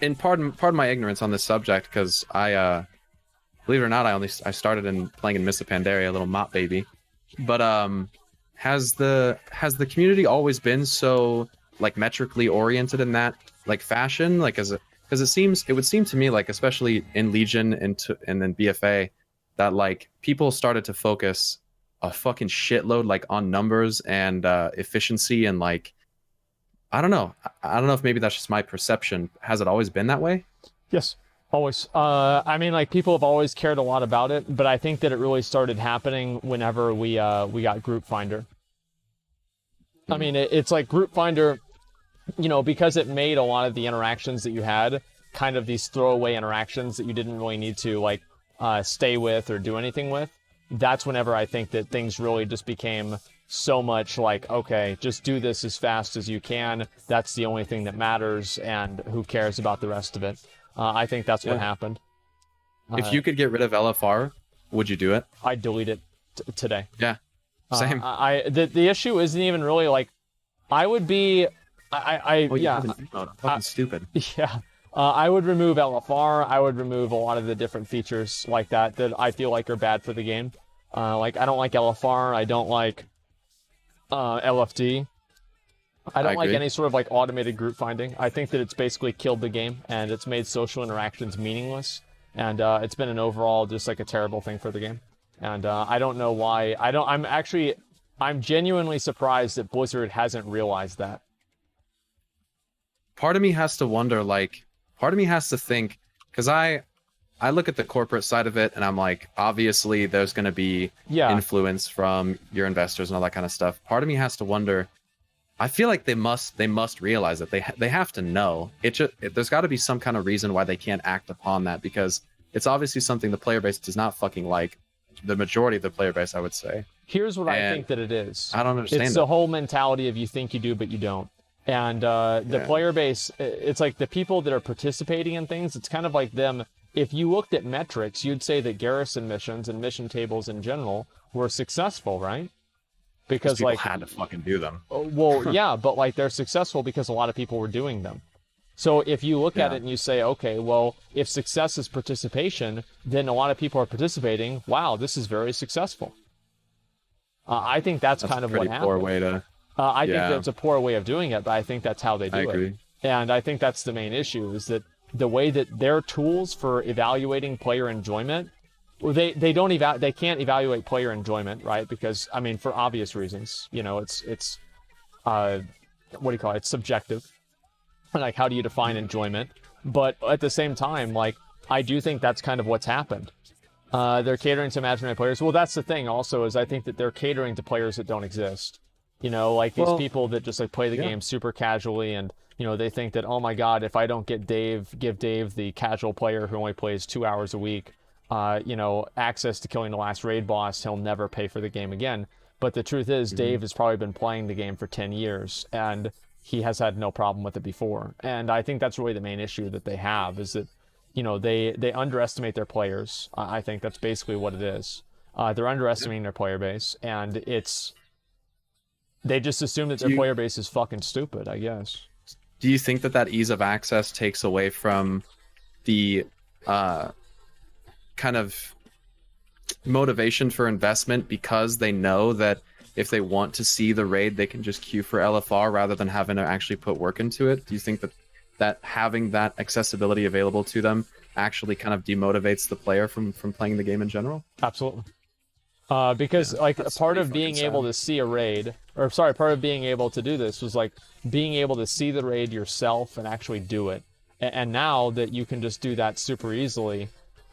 and pardon my ignorance on this subject, because I believe it or not, I started playing in Mists of Pandaria, a little mop baby. But has the community always been so like metrically oriented in that like fashion? Like because it would seem to me like, especially in Legion and then BFA, that like people started to focus a fucking shitload like on numbers and efficiency, and like I don't know. I don't know if maybe that's just my perception. Has it always been that way? Yes, always. I mean, like, people have always cared a lot about it, but I think that it really started happening whenever we got Group Finder. I mean, it's like Group Finder, you know, because it made a lot of the interactions that you had kind of these throwaway interactions that you didn't really need to like stay with or do anything with. That's whenever I think that things really just became so much like, okay, just do this as fast as you can. That's the only thing that matters, and who cares about the rest of it? I think that's what happened. If you could get rid of LFR, would you do it? I'd delete it today. Yeah, same. The issue isn't even really like, I would be, fucking stupid. Yeah. I would remove LFR. I would remove a lot of the different features like that I feel like are bad for the game. Like, I don't like LFR. I don't like LFD. I don't like any sort of like automated group finding. I think that it's basically killed the game, and it's made social interactions meaningless. And it's been an overall just like a terrible thing for the game. And I don't know why. I'm genuinely surprised that Blizzard hasn't realized that. Part of me has to wonder, like, part of me has to think, because I look at the corporate side of it, and I'm like, obviously there's going to be influence from your investors and all that kind of stuff. Part of me has to wonder, I feel like they must realize that they have to know. There's got to be some kind of reason why they can't act upon that, because it's obviously something the player base does not fucking like. The majority of the player base, I would say. Here's what I think that it is. I don't understand. It's the whole mentality of you think you do, but you don't. And the player base, it's like the people that are participating in things, it's kind of like them. If you looked at metrics, you'd say that garrison missions and mission tables in general were successful, right? Because people like had to fucking do them. Well, yeah, but like they're successful because a lot of people were doing them. So if you look at it and you say, okay, well, if success is participation, then a lot of people are participating. Wow, this is very successful. I think that's kind of what happened. Poor way to. I think that's a poor way of doing it, but I think that's how they do it. I agree. And I think that's the main issue, is that the way that their tools for evaluating player enjoyment, they can't evaluate player enjoyment, right? Because, I mean, for obvious reasons, you know, it's what do you call it? It's subjective. Like, how do you define enjoyment? But at the same time, like, I do think that's kind of what's happened. They're catering to imaginary players. Well, that's the thing also, is I think that they're catering to players that don't exist. You know, like these people that just like play the game super casually, and, you know, they think that, oh my God, if I don't give Dave, the casual player who only plays 2 hours a week, you know, access to killing the last raid boss, he'll never pay for the game again. But the truth is, Dave has probably been playing the game for 10 years, and he has had no problem with it before. And I think that's really the main issue that they have, is that, you know, they underestimate their players. I think that's basically what it is. They're underestimating their player base, and they just assume that their player base is fucking stupid, I guess. Do you think that ease of access takes away from the kind of motivation for investment, because they know that if they want to see the raid, they can just queue for LFR rather than having to actually put work into it? Do you think that having that accessibility available to them actually kind of demotivates the player from playing the game in general? Absolutely. Because like a part of being able to see a raid, part of being able to do this was like being able to see the raid yourself and actually do it. And now that you can just do that super easily,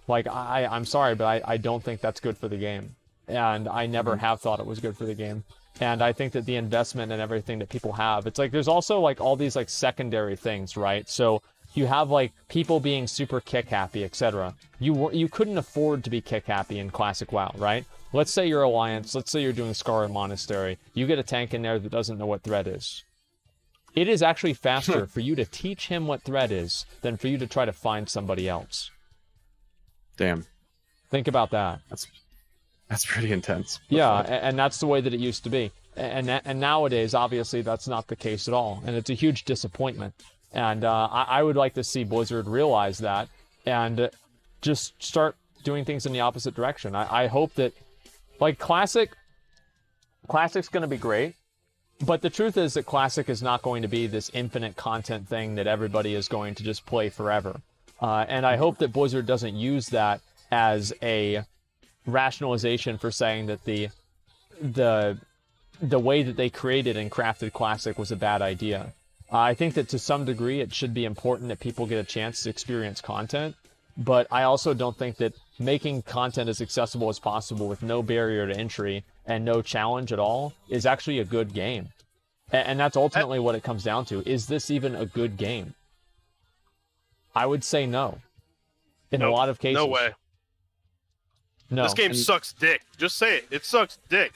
like I'm sorry, but I don't think that's good for the game. And I never have thought it was good for the game. And I think that the investment and everything that people have, it's like there's also like all these like secondary things, right? So you have like people being super kick happy, etc. You couldn't afford to be kick happy in classic WoW, right? Let's say you're Alliance, let's say you're doing Scarlet Monastery. You get a tank in there that doesn't know what threat is. It is actually faster for you to teach him what threat is than for you to try to find somebody else. Damn. Think about that. That's pretty intense. Yeah, and that's the way that it used to be. And nowadays, obviously, that's not the case at all. And it's a huge disappointment. And I would like to see Blizzard realize that and just start doing things in the opposite direction. I hope that, like, Classic's going to be great, but the truth is that Classic is not going to be this infinite content thing that everybody is going to just play forever. And I hope that Blizzard doesn't use that as a rationalization for saying that the way that they created and crafted Classic was a bad idea. I think that to some degree it should be important that people get a chance to experience content, but I also don't think that making content as accessible as possible with no barrier to entry and no challenge at all is actually a good game. And that's ultimately what it comes down to. Is this even a good game? I would say no. In a lot of cases. No way. No. This game sucks dick. Just say it. It sucks dick.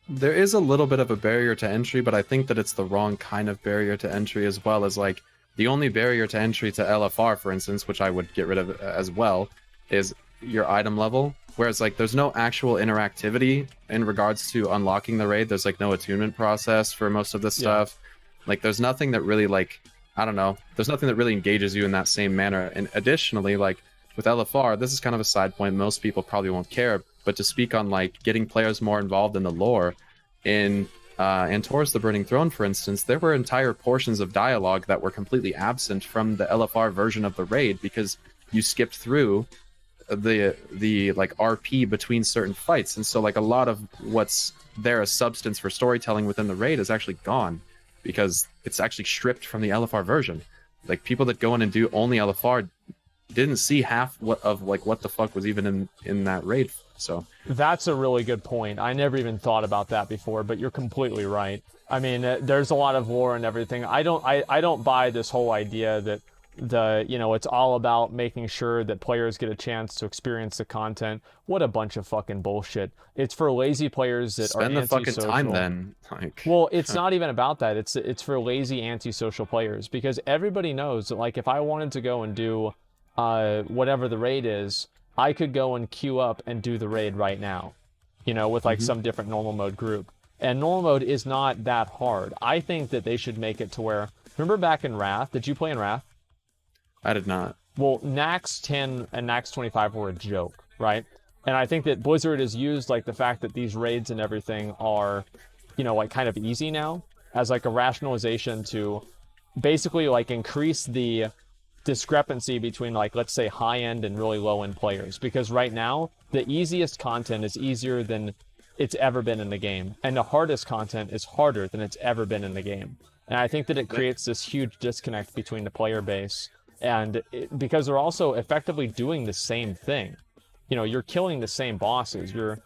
There is a little bit of a barrier to entry, but I think that it's the wrong kind of barrier to entry, as well as, like, the only barrier to entry to LFR, for instance, which I would get rid of as well, is your item level. Whereas, like, there's no actual interactivity in regards to unlocking the raid. There's, like, no attunement process for most of this stuff. Like, there's nothing that really, like, I don't know. There's nothing that really engages you in that same manner. And additionally, like, with LFR, this is kind of a side point. Most people probably won't care. But to speak on, like, getting players more involved in the lore, in Taurus the Burning Throne, for instance, there were entire portions of dialogue that were completely absent from the LFR version of the raid because you skipped through the like RP between certain fights. And so, like, a lot of what's there as substance for storytelling within the raid is actually gone because it's actually stripped from the LFR version. Like, people that go in and do only LFR didn't see half what the fuck was even in that raid. So that's a really good point. I never even thought about that before, but you're completely right. I mean, there's a lot of lore and everything. I don't buy this whole idea that it's all about making sure that players get a chance to experience the content. What a bunch of fucking bullshit. It's for lazy players that spend are the fucking antisocial. time then. Like, well, it's not even about that. It's for lazy antisocial players, because everybody knows that, like, if I wanted to go and do whatever the raid is, I could go and queue up and do the raid right now, with like some different normal mode group. And normal mode is not that hard. I think that they should make it to where, remember back in Wrath? Did you play in Wrath? I did not. Well, Nax 10 and Nax 25 were a joke, right? And I think that Blizzard has used, like, the fact that these raids and everything are, like, kind of easy now as, like, a rationalization to basically, like, increase the discrepancy between, like, let's say high-end and really low-end players, because right now the easiest content is easier than it's ever been in the game, and the hardest content is harder than it's ever been in the game. And I think that it creates this huge disconnect between the player base, and because they're also effectively doing the same thing. You're killing the same bosses, you're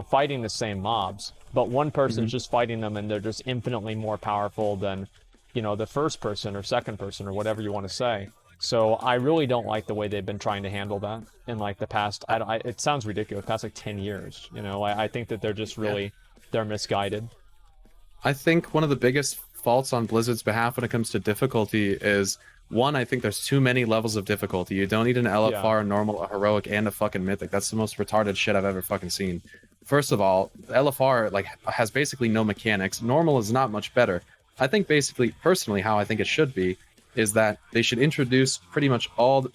fighting the same mobs, but one person's just fighting them and they're just infinitely more powerful than the first person or second person or whatever you want to say. So I really don't like the way they've been trying to handle that in, like, the past. It sounds ridiculous. Past, like, 10 years. I think that they're just really they're misguided. I think one of the biggest faults on Blizzard's behalf when it comes to difficulty is, one, I think there's too many levels of difficulty. You don't need an LFR, a normal, a heroic, and a fucking mythic. That's the most retarded shit I've ever fucking seen. First of all, LFR, like, has basically no mechanics. Normal is not much better. I think basically, personally, how I think it should be is that they should introduce pretty much all the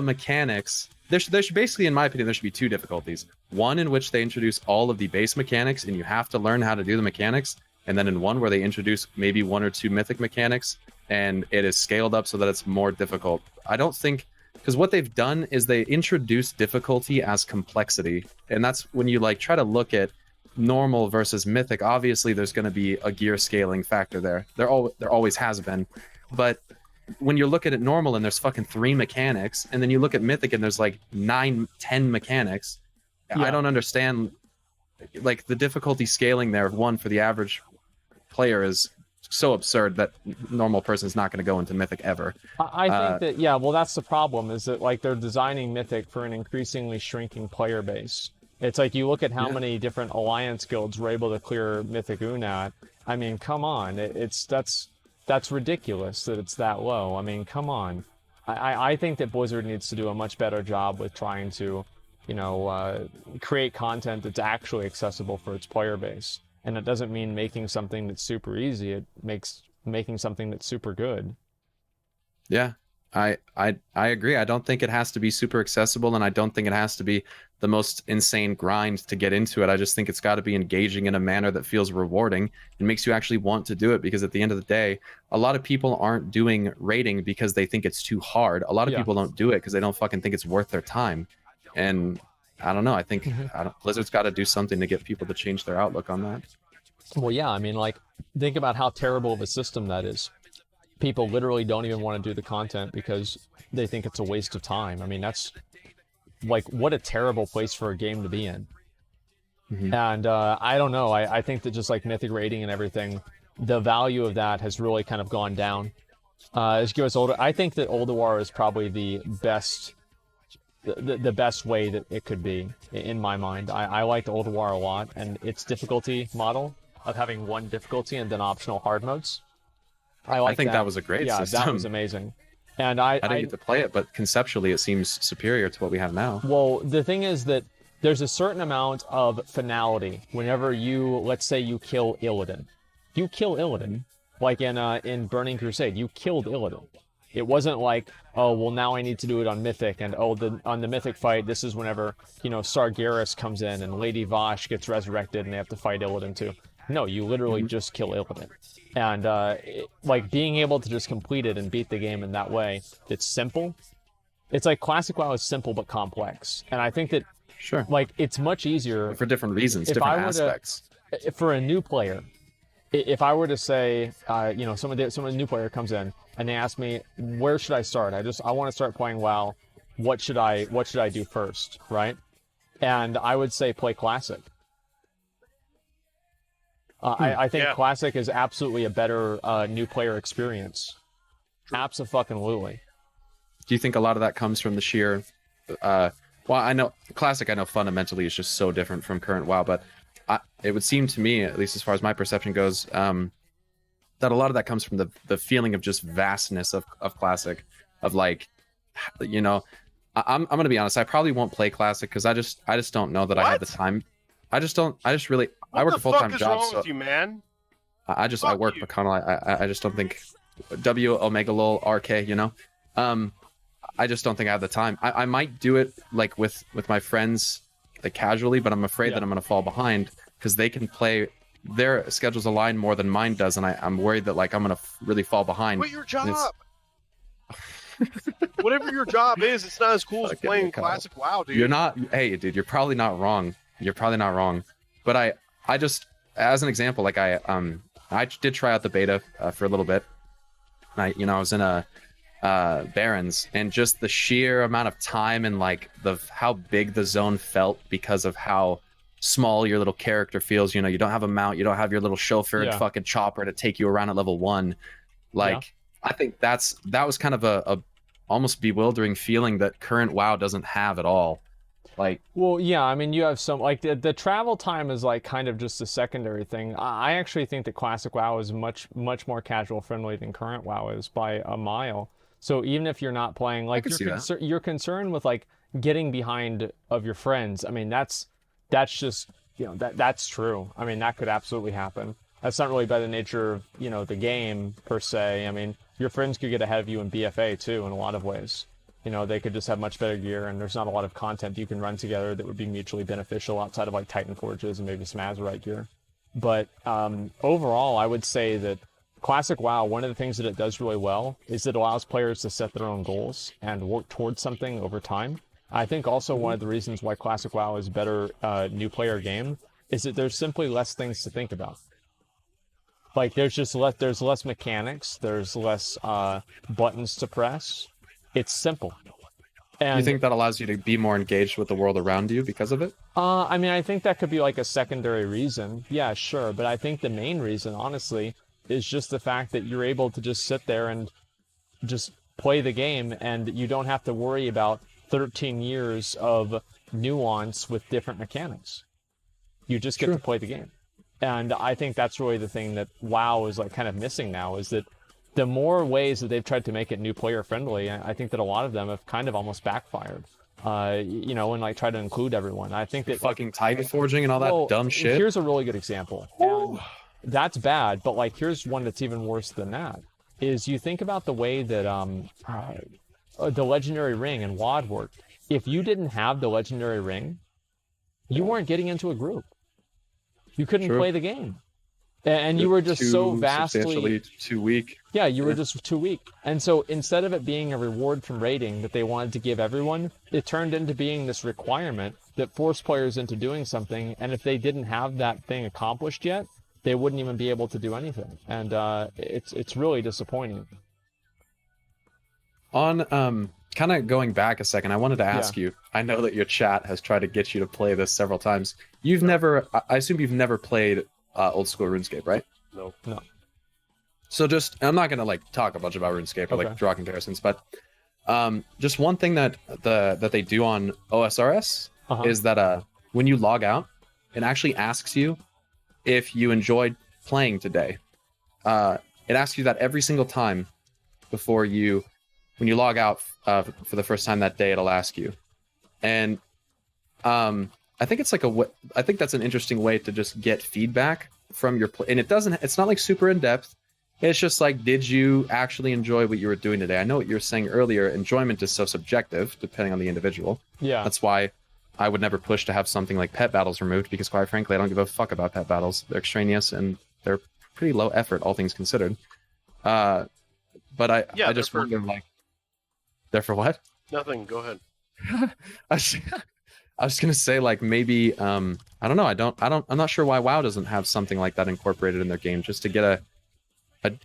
mechanics. There should basically, in my opinion, there should be two difficulties. One in which they introduce all of the base mechanics and you have to learn how to do the mechanics, and then in one where they introduce maybe one or two mythic mechanics and it is scaled up so that it's more difficult. I don't think, because what they've done is they introduce difficulty as complexity, and that's when you, like, try to look at normal versus mythic. Obviously there's going to be a gear scaling factor there. There always has been. But when you look at it normal and there's fucking 3 mechanics, and then you look at mythic and there's like 9-10 mechanics, I don't understand, like, the difficulty scaling there of one for the average player is so absurd that normal person is not going to go into mythic ever. I think that well, that's the problem, is that, like, they're designing mythic for an increasingly shrinking player base. It's like, you look at how many different alliance guilds were able to clear mythic Unat. I mean, come on, that's ridiculous that it's that low. I mean, come on. I think that Blizzard needs to do a much better job with trying to, create content that's actually accessible for its player base. And it doesn't mean making something that's super easy. It making something that's super good. Yeah, I agree. I don't think it has to be super accessible, and I don't think it has to be the most insane grind to get into it. I just think it's got to be engaging in a manner that feels rewarding and makes you actually want to do it, because at the end of the day, a lot of people aren't doing raiding because they think it's too hard. A lot of people don't do it because they don't fucking think it's worth their time. And I don't know. I think Blizzard's got to do something to get people to change their outlook on that. Well, yeah, I mean, like, think about how terrible of a system that is. People literally don't even want to do the content because they think it's a waste of time. I mean, that's like, what a terrible place for a game to be in. And I don't know. I think that just like mythic raiding and everything, the value of that has really kind of gone down. As you get older, I think that Ulduar is probably the best way that it could be in my mind. I liked Ulduar a lot, and its difficulty model of having one difficulty and then optional hard modes. I think that was a great system. Yeah, that was amazing. And I didn't get to play it, but conceptually it seems superior to what we have now. Well, the thing is that there's a certain amount of finality whenever you, let's say you kill Illidan. You kill Illidan, like in Burning Crusade, you killed Illidan. It wasn't like, oh, well, now I need to do it on Mythic, and on the Mythic fight, this is whenever, Sargeras comes in and Lady Vosh gets resurrected and they have to fight Illidan too. No, you literally just kill Illidan. And like being able to just complete it and beat the game in that way, it's simple. It's like Classic WoW is simple but complex. And I think that like it's much easier for different reasons, different aspects. For a new player, if I were to say, someone new player comes in and they ask me, where should I start? I want to start playing WoW. What should I do first, right? And I would say play Classic. I think Classic is absolutely a better new player experience. Abso-fucking-lutely. Do you think a lot of that comes from the sheer... well, I know Classic, fundamentally is just so different from current WoW, but it would seem to me, at least as far as my perception goes, that a lot of that comes from the feeling of just vastness of Classic, of like, I'm going to be honest, I probably won't play Classic because I just don't know that I have the time. I work a full-time job. What the fuck is wrong with you, man? I work McConnell. I just don't think W Omega Lol RK, I just don't think I have the time. I might do it like with my friends, like casually, but I'm afraid that I'm gonna fall behind because they can play, their schedules align more than mine does, and I'm worried that like I'm gonna really fall behind. Quit your job. Whatever your job is, it's not as cool as playing Classic WoW, dude. You're not. Hey, dude, you're probably not wrong. But I just, as an example, like I did try out the beta for a little bit. I was in a Barons, and just the sheer amount of time and like how big the zone felt because of how small your little character feels. You don't have a mount, you don't have your little chauffeur and fucking chopper to take you around at level 1. Like I think that was kind of a almost bewildering feeling that current WoW doesn't have at all. Like, well, yeah, I mean, you have some, like, the travel time is, like, kind of just a secondary thing. I actually think that Classic WoW is much, much more casual friendly than current WoW is by a mile. So even if you're not playing, like, you're concerned with, like, getting behind of your friends, I mean, that's just, that's true. I mean, that could absolutely happen. That's not really by the nature of, the game, per se. I mean, your friends could get ahead of you in BFA, too, in a lot of ways. They could just have much better gear, and there's not a lot of content you can run together that would be mutually beneficial outside of like Titan Forges and maybe some Azerite gear. But overall, I would say that Classic WoW, one of the things that it does really well is it allows players to set their own goals and work towards something over time. I think also one of the reasons why Classic WoW is a better new player game is that there's simply less things to think about. Like there's less mechanics, there's less buttons to press. It's simple. And you think that allows you to be more engaged with the world around you because of it? I mean, I think that could be like a secondary reason. Yeah, sure. But I think the main reason, honestly, is just the fact that you're able to just sit there and just play the game, and you don't have to worry about 13 years of nuance with different mechanics. You just get to play the game. And I think that's really the thing that WoW is like kind of missing now, is that the more ways that they've tried to make it new player friendly, I think that a lot of them have kind of almost backfired. And like try to include everyone. I think that fucking Titan forging and all that dumb shit. Here's a really good example. And that's bad. But like, here's one that's even worse than that. Is you think about the way that the legendary ring and WoD worked. If you didn't have the legendary ring, you weren't getting into a group. You couldn't play the game. And you were just so vastly too weak. Yeah, you were just too weak. And so instead of it being a reward from raiding that they wanted to give everyone, it turned into being this requirement that forced players into doing something. And if they didn't have that thing accomplished yet, they wouldn't even be able to do anything. And it's really disappointing. On kind of going back a second, I wanted to ask you, I know that your chat has tried to get you to play this several times. You've never, I assume you've never played old school RuneScape, right? No. So just, I'm not going to like talk a bunch about RuneScape or like draw comparisons, but just one thing that they do on OSRS is that when you log out, it actually asks you if you enjoyed playing today. It asks you that every single time before you, when you log out for the first time that day, it'll ask you. And I think it's like I think that's an interesting way to just get feedback from your play. And it's not like super in depth. It's just like, did you actually enjoy what you were doing today? I know what you were saying earlier. Enjoyment is so subjective, depending on the individual. Yeah. That's why I would never push to have something like pet battles removed, because quite frankly, I don't give a fuck about pet battles. They're extraneous and they're pretty low effort, all things considered. But I just wonder, like, they're for what? Nothing. Go ahead. I was gonna say, like, maybe I don't know. I'm not sure why WoW doesn't have something like that incorporated in their game, just to get a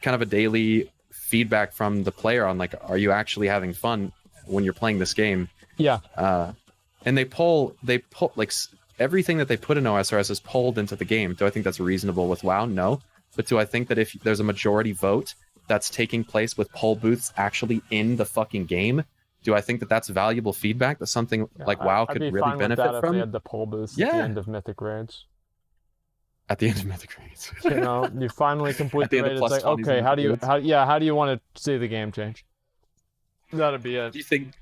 kind of a daily feedback from the player on, like, are you actually having fun when you're playing this game? Yeah. And they pull like everything that they put in OSRS is pulled into the game. Do I think that's reasonable with WoW? No. But do I think that if there's a majority vote that's taking place with poll booths actually in the fucking game, do I think that that's valuable feedback? That something like WoW could really benefit from? If they had the poll booths at the end of Mythic Raids. At the end of Mythic Raids. You know, you finally complete the raid. It's like, okay, how do you want to see the game change? That'd be it. Do you think?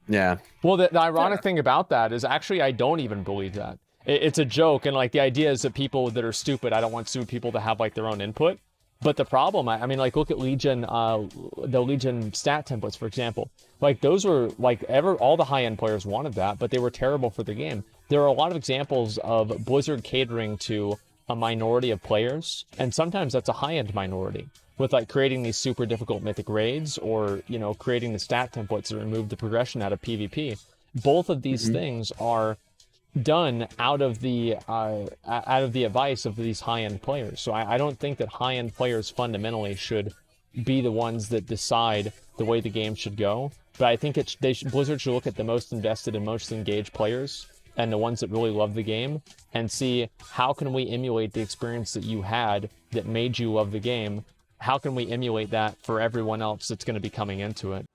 Yeah. Well, the ironic thing about that is actually I don't even believe that. It's a joke, and like the idea is that people that are stupid, I don't want stupid people to have like their own input. But the problem, I mean, like, look at Legion, the Legion stat templates, for example. Like, those were, like, all the high-end players wanted that, but they were terrible for the game. There are a lot of examples of Blizzard catering to a minority of players, and sometimes that's a high-end minority, with, like, creating these super difficult mythic raids, or, you know, creating the stat templates that remove the progression out of PvP. Both of these things are done out of the advice of these high-end players. So I don't think that high-end players fundamentally should be the ones that decide the way the game should go. But I think Blizzard should look at the most invested and most engaged players and the ones that really love the game and see, how can we emulate the experience that you had that made you love the game? How can we emulate that for everyone else that's going to be coming into it?